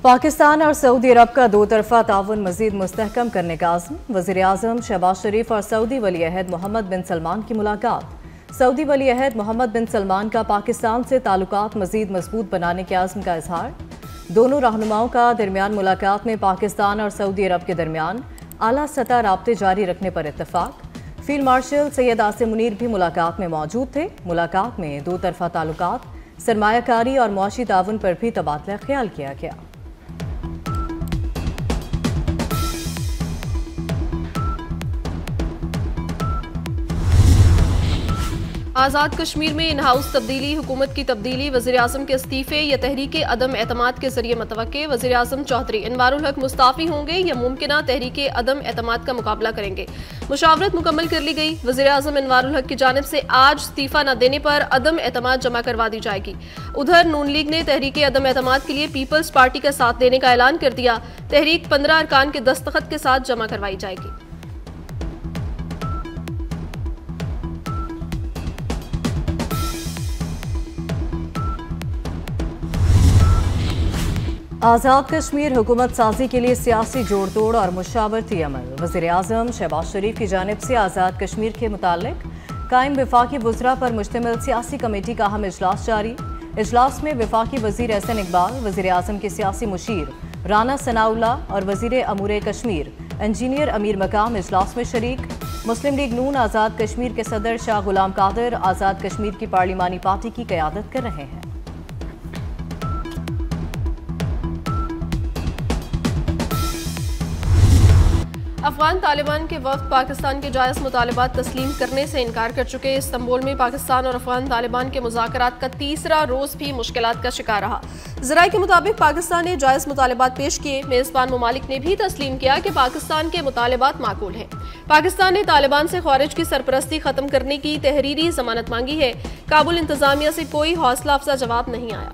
पाकिस्तान और सऊदी अरब का दो तरफा ताउन मजीद मुस्तहकम करने का आज़म। वज़ीर आज़म शहबाज शरीफ और सऊदी वली अहद मोहम्मद बिन सलमान की मुलाकात। सऊदी वली अहद मोहम्मद बिन सलमान का पाकिस्तान से ताल्लुकात मजीद मजबूत बनाने के आज़म का इजहार। दोनों रहनुमाओं का दरमियान मुलाकात में पाकिस्तान और सऊदी अरब के दरमियान आला सतह राब्ते जारी रखने पर इत्तफाक। फील्ड मार्शल सैयद आसिम मुनीर भी मुलाकात में मौजूद थे। मुलाकात में दो तरफा ताल्लुकात, सरमायाकारी और मुआशी ताउन पर भी तबादला ख्याल किया गया। आज़ाद कश्मीर में इन हाउस तब्दीली, हुकूमत की तब्दीली, वज़ीर आज़म के इस्तीफे या तहरीक अदम एतमाद के जरिए मतवक्के। वज़ीर आज़म चौधरी अनवारुल हक मुस्ताफ़ी होंगे या मुमकिना तहरीक अदम एतमाद का मुकाबला करेंगे। मुशावरत मुकम्मल कर ली गई। वज़ीर आज़म अनवारुल हक की जानिब से आज इस्तीफा न देने पर अदम एतमाद जमा करवा दी जाएगी। उधर नून लीग ने तहरीक अदम एतमाद के लिए पीपल्स पार्टी का साथ देने का ऐलान कर दिया। तहरीक 15 अरकान के दस्तखत के साथ जमा करवाई जाएगी। आज़ाद कश्मीर हुकूमत साजी के लिए सियासी जोड़ तोड़ और मुशावरती अमल। वज़ीर आज़म शहबाज शरीफ की जानिब से आज़ाद कश्मीर के मुतालिक कायम वफाकी वज़रा पर मुश्तमिल सियासी कमेटी का अहम इजलास जारी। इजलास में वफाकी वज़ीर एहसन इकबाल, वज़ीर आज़म के सियासी मुशीर राना सनाउल्लाह और वज़ीर अमूर कश्मीर इंजीनियर अमीर मकाम इजलास में शरीक। मुस्लिम लीग नून आज़ाद कश्मीर के सदर शाह गुलाम कादिर आज़ाद कश्मीर की पार्लिमानी पार्टी की क़यादत कर रहे हैं। अफगान तालिबान के वफ्द पाकिस्तान के जायज़ मुतालबात तस्लीम करने से इनकार कर चुके। इस्तांबुल में पाकिस्तान और अफगान तालिबान के मुज़ाकरात का तीसरा रोज़ भी मुश्किलात का शिकार रहा। ज़राए के मुताबिक पाकिस्तान ने जायज़ मुतालबात पेश किए। मेज़बान ममालिक ने भी तस्लीम किया कि पाकिस्तान के मुतालबात माकूल हैं। पाकिस्तान ने तालिबान से ख़ारिज की सरपरस्ती ख़त्म करने की तहरीरी ज़मानत मांगी है। काबुल इंतज़ामिया से कोई हौसला अफजा जवाब नहीं आया।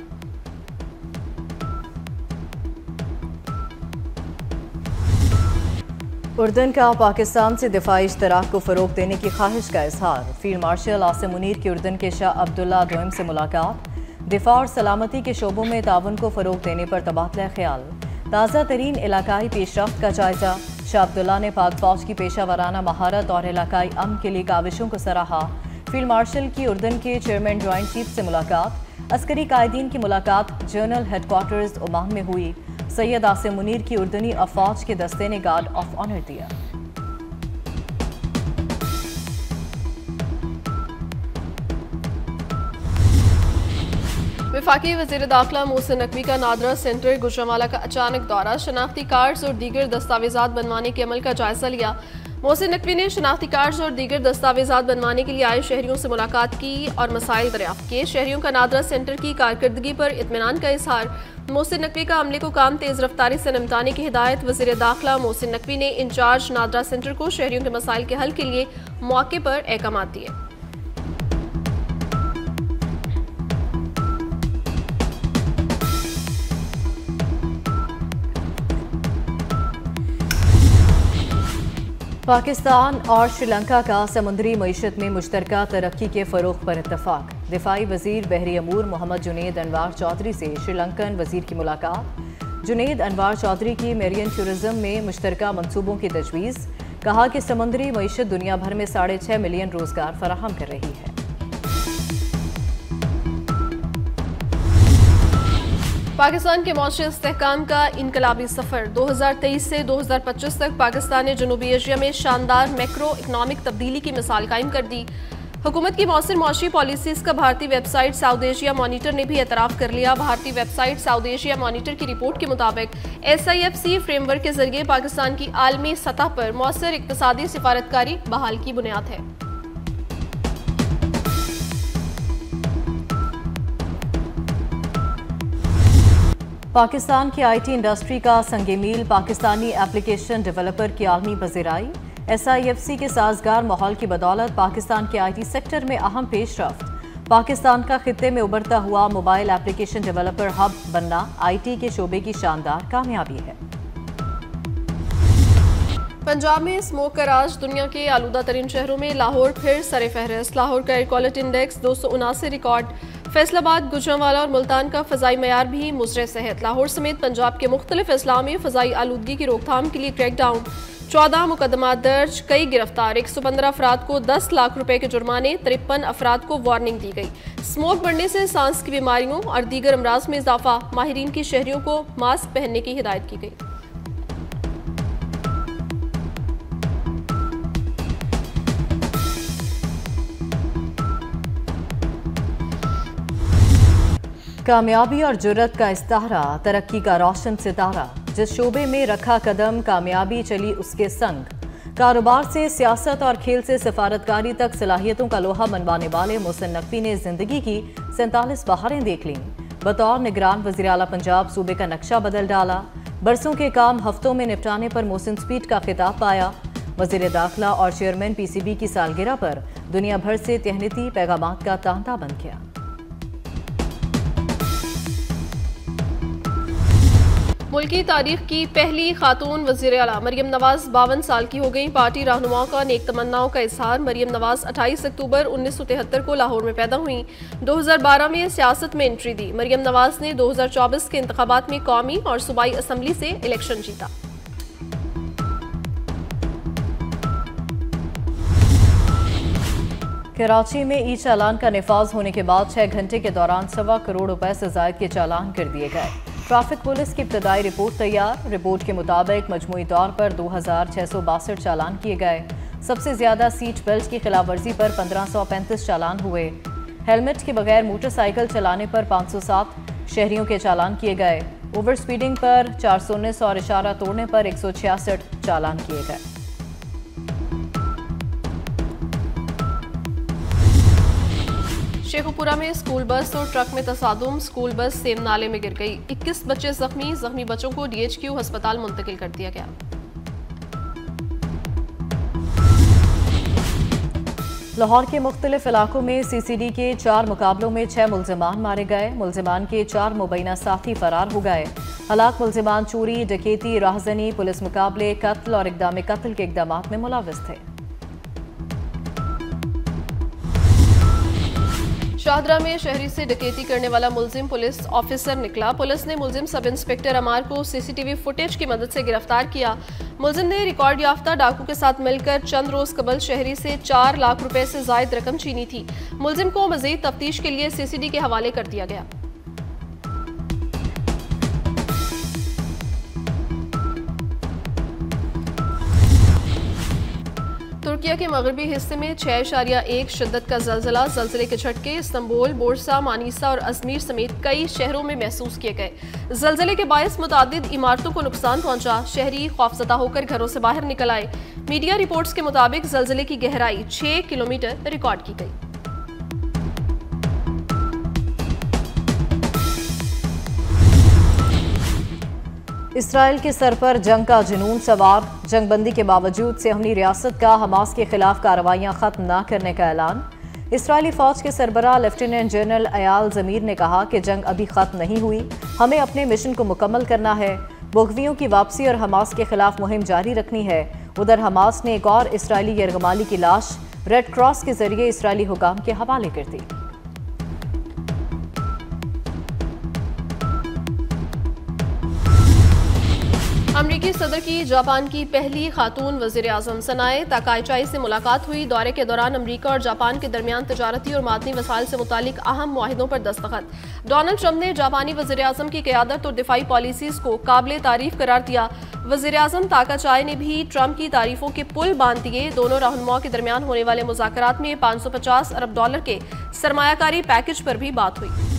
उर्दन का पाकिस्तान से दिफाई इश्तराक को फ़रोग देने की ख्वाहिश का इजहार। फील्ड मार्शल आसिम मुनीर की उर्दन के शाह अब्दुल्ला दोइम से मुलाकात। दिफा और सलामती के शोबों में ताउन को फ़रोग देने पर तबादला ख्याल। ताज़ा तरीन इलाकाई पेशरफ्त का जायजा। शाह अब्दुल्ला ने पाक फौज की पेशा वराना महारत और इलाकाई अमन के लिए काविशों को सराहा। फील्ड मार्शल की उर्दन के चेयरमैन जॉइंट चीफ से मुलाकात। अस्करी कायदीन की मुलाकात जनरल हेडक्वार्टर्स ओमान में हुई। सैयद आसिम मुनीर की उर्दनी अफवाज के दस्ते ने गार्ड ऑफ ऑनर दिया। वफाकी वज़ीर दाखिला मोहसिन नकवी का नादरा सेंटर गुजरांवाला का अचानक दौरा। शनाख्ती कार्ड्स और दीगर दस्तावेजात बनवाने के अमल का जायजा लिया। मोहसिन नकवी ने शनाख्ती कार्ड्स और दीगर दस्तावेजात बनवाने के लिए आए शहरियों से मुलाकात की और मसाइल दरियाफ्त किए। शहरियों का नादरा सेंटर की कारकर्दगी पर इत्मीनान का इजहार। मोहसिन नकवी का अमले को काम तेज रफ्तारी से निपटाने की हिदायत। वज़ीर दाखिला मोहसिन नकवी ने इंचार्ज नादरा सेंटर को शहरियों के मसाइल के हल के लिए मौके पर अहकाम दिए। पाकिस्तान और श्रीलंका का समुद्री मईशत में मुश्तरका तरक्की के फ़रोग़ पर इत्तफाक। दिफाई वज़ीर बहरी अमूर मोहम्मद जुनैद अनवार चौधरी से श्रीलंकन वज़ीर की मुलाकात। जुनैद अनवार चौधरी की मेरियन टूरिज़्म में मुश्तरका मनसूबों की तजवीज़। कहा कि समुद्री मईशत दुनिया भर में 6.5 मिलियन रोज़गार फराहम कर रही है। पाकिस्तान के मौसमी इस्तेहकाम का इनकलाबी सफ़र। 2023 से 2025 तक पाकिस्तान ने जनूबी एशिया में शानदार मैक्रो इकनॉमिक तब्दीली की मिसाल कायम कर दी। हुकूमत की मौसर मौशी पॉलिसीज़ का भारतीय वेबसाइट साउथ एशिया मॉनिटर ने भी एतराफ़ कर लिया। भारतीय वेबसाइट साउथ एशिया मॉनिटर की रिपोर्ट के मुताबिक SIFC फ्रेमवर्क के जरिए पाकिस्तान की आलमी सतह पर मौसर इक़्तिसादी सिफारतकारी बहाल की बुनियाद है। पाकिस्तान की IT इंडस्ट्री का संगे मील पाकिस्तानी एप्लीकेशन डेवलपर की आलमी पज़ीराई। SIFC के साजगार माहौल की बदौलत पाकिस्तान के IT सेक्टर में अहम पेशरफ्त। पाकिस्तान का खित्ते में उभरता हुआ मोबाइल एप्लीकेशन डेवलपर हब बनना IT के शोबे की शानदार कामयाबी है। पंजाब में स्मोक का राज। दुनिया के आलूदा तरीन शहरों में लाहौर फिर सरे फहरिस्त। लाहौर का air quality index 279 record. Faisalabad, Gujranwala और मुल्तान का फ़ज़ाई मयार भी मुज़र सेहत। लाहौर समेत पंजाब के मुख्तलिफ अजला में फ़ज़ाई आलूदगी की रोकथाम के लिए क्रैकडाउन। 14 मुकदमा दर्ज, कई गिरफ्तार। 115 अफराद को 10 लाख रुपए के जुर्माने, 53 अफराद को वार्निंग दी गई। स्मोक बढ़ने से सांस की बीमारियों और दीगर अमराज में इजाफा। माहिरीन की शहरियों को मास्क पहनने की हिदायत की गई। कामयाबी और जुर्रत का इस्तारा, तरक्की का रोशन सितारा। जिस शोबे में रखा कदम, कामयाबी चली उसके संग। कारोबार से सियासत और खेल से सफारतकारी तक सलाहियतों का लोहा मनवाने वाले मोहसिन नकवी ने जिंदगी की 47 बहारें देख लीं। बतौर निगरान वज़ीर आला पंजाब सूबे का नक्शा बदल डाला। बरसों के काम हफ्तों में निपटाने पर मोहसिन स्पीड का खिताब पाया। वज़ीर दाखिला और चेयरमैन PCB की सालगिरह पर दुनिया भर से तहनीती पैगामात का तांता बन गया। मुल्की तारीख की पहली खातून वज़ीर आला मरियम नवाज 52 साल की हो गई। पार्टी रहनुमाओं का नेक तमन्नाओं का इजहार। मरियम नवाज 28 अक्टूबर 1973 को लाहौर में पैदा हुई। 2012 में सियासत में एंट्री दी। मरियम नवाज ने 2024 के इंतखाबात में कौमी और सूबाई असम्बली से इलेक्शन जीता। कराची में ई चालान का निफाज होने के बाद 6 घंटे के दौरान 1.25 करोड़ रुपए से जायद के चालान कर दिए गए। ट्रैफिक पुलिस की इब्तदाई रिपोर्ट तैयार। रिपोर्ट के मुताबिक मजमूई तौर पर 2662 चालान किए गए। सबसे ज्यादा सीट बेल्ट की खिलाफ वर्जी पर 1535 चालान हुए। हेलमेट के बगैर मोटरसाइकिल चलाने पर 507 शहरियों के चालान किए गए। ओवर स्पीडिंग पर 419 और इशारा तोड़ने पर 166 चालान किए गए। शेखुपुरा में स्कूल बस और ट्रक में तसादुम। स्कूल बस सेम नाले में गिर गई। 21 बच्चे जख्मी बच्चों को DHQ अस्पताल मुंतकिल कर दिया गया। लाहौर के मुख्तलिफ इलाकों में CCD के 4 मुकाबलों में 6 मुल्जिमान मारे गए। मुल्जिमान के 4 मुबैना साथी फरार हो गए। हलाक मुल्जिमान चोरी, डकैती, राहजनी, पुलिस मुकाबले, कत्ल और इक़दाम कत्ल के इक़दामात में मुलव्वस थे। शाहदरा में शहरी से डकैती करने वाला मुलजिम पुलिस ऑफिसर निकला। पुलिस ने मुलजिम सब इंस्पेक्टर अमार को CCTV फुटेज की मदद से गिरफ्तार किया। मुलजिम ने रिकॉर्ड याफ्ता डाकू के साथ मिलकर चंद रोज कबल शहरी से 4 लाख रुपए से जायद रकम छीनी थी। मुलजिम को मजीद तफ्तीश के लिए CCD के हवाले कर दिया गया। तुर्किया के मगरबी हिस्से में 6.1 शिद्दत का जलजला। जलजले के झटके इस्तांबुल, बोर्सा, मानीसा और अजमीर समेत कई शहरों में महसूस किए गए। जलजले के बायस मुतादिद इमारतों को नुकसान पहुंचा। शहरी खौफजदा होकर घरों से बाहर निकल आए। मीडिया रिपोर्ट्स के मुताबिक जलजले की गहराई 6 किलोमीटर रिकॉर्ड की गई। इसराइल के सर पर जंग का जुनून सवार। जंगबंदी के बावजूद सेहनी रियासत का हमास के खिलाफ कार्रवाइयां खत्म न करने का ऐलान। इसराइली फौज के सरबराह लेफ्टिनेंट जनरल अयाल जमीर ने कहा कि जंग अभी खत्म नहीं हुई, हमें अपने मिशन को मुकम्मल करना है। बुगवियों की वापसी और हमास के खिलाफ मुहिम जारी रखनी है। उधर हमास ने एक और इसराइली यरगमाली की लाश रेड क्रॉस के जरिए इसराइली हुकाम के हवाले कर दी। अमरीकी सदर की जापान की पहली खातून वज़ीर आज़म सनाए ताकाईचाई से मुलाकात हुई। दौरे के दौरान अमरीका और जापान के दरमियान तजारती और मादनी वसाइल से मुतालिक अहम मुआहिदों पर दस्तखत। डोनाल्ड ट्रंप ने जापानी वज़ीर आज़म की क़यादत और दिफाई पॉलिसीज़ को काबिल तारीफ करार दिया। वज़ीर आज़म ताकाचाई ने भी ट्रंप की तारीफों के पुल बांध दिए। दोनों रहनुमाओं के दरमियान होने वाले मुज़ाकरात में $550 अरब के सरमायाकारी पैकेज पर भी बात हुई।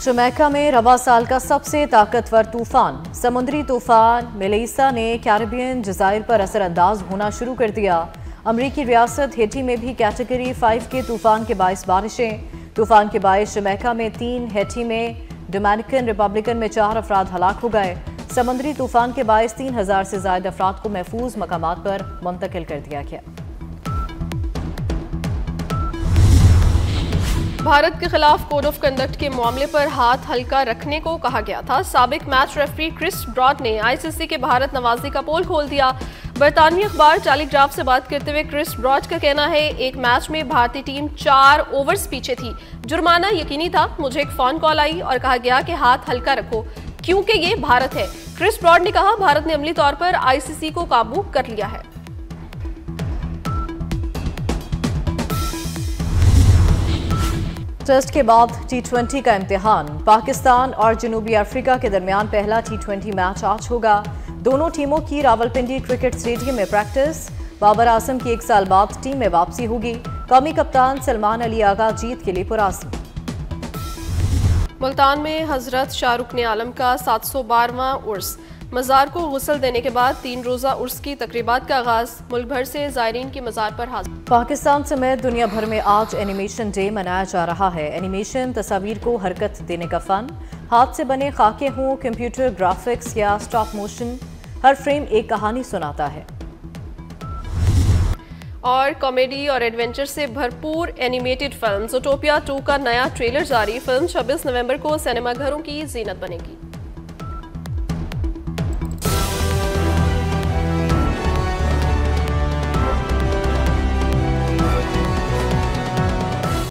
जमैका में रवा साल का सबसे ताकतवर तूफान समुद्री तूफान मेलिसा ने कैरिबियन जज़ायर पर असरअंदाज होना शुरू कर दिया। अमरीकी रियासत हेटी में भी कैटेगरी 5 के तूफान के बायस बारिशें। तूफान के बायस जमैका में 3, हेटी में डोमिनिकन रिपब्लिकन में 4 अफराद हलाक हो गए। समुद्री तूफान के बायस 3000 से ज्यादा अफराद को महफूज मकामात पर मुंतकिल कर दिया गया। भारत के खिलाफ कोड ऑफ कंडक्ट के मामले पर हाथ हल्का रखने को कहा गया था। साबिक मैच रेफरी क्रिस ब्रॉड ने ICC के भारत नवाजी का पोल खोल दिया। बरतानवी अखबार टेलीग्राफ से बात करते हुए क्रिस ब्रॉड का कहना है, एक मैच में भारतीय टीम 4 ओवर्स पीछे थी, जुर्माना यकीनी था, मुझे एक फोन कॉल आई और कहा गया कि हाथ हल्का रखो क्योंकि ये भारत है। क्रिस ब्रॉड ने कहा, भारत ने अमली तौर पर आईसीसी को काबू कर लिया है। टेस्ट के बाद T20 का इम्तिहान। पाकिस्तान और जनूबी अफ्रीका के दरमियान पहला T20 मैच आज होगा। दोनों टीमों की रावलपिंडी क्रिकेट स्टेडियम में प्रैक्टिस। बाबर आजम की 1 साल बाद टीम में वापसी होगी। कौमी कप्तान सलमान अली आगा जीत के लिए पुरआज़म। मुल्तान में हजरत शाहरुख आलम का 712वां उर्स। मज़ार को गुस्ल देने के बाद 3 रोज़ा उर्स की तकरीबात का आगाज। मुल्क भर से ज़ायरीन की मज़ार पर हाजिर। पाकिस्तान समेत दुनिया भर में आज एनिमेशन डे मनाया जा रहा है। एनिमेशन तस्वीर को हरकत देने का फन। हाथ से बने खाके हों, कंप्यूटर ग्राफिक्स या स्टॉप मोशन, हर फ्रेम एक कहानी सुनाता है। और कॉमेडी और एडवेंचर से भरपूर एनिमेटेड फिल्म ज़ूटोपिया 2 का नया ट्रेलर जारी। फिल्म 26 नवंबर को सिनेमाघरों की जीनत बनेगी।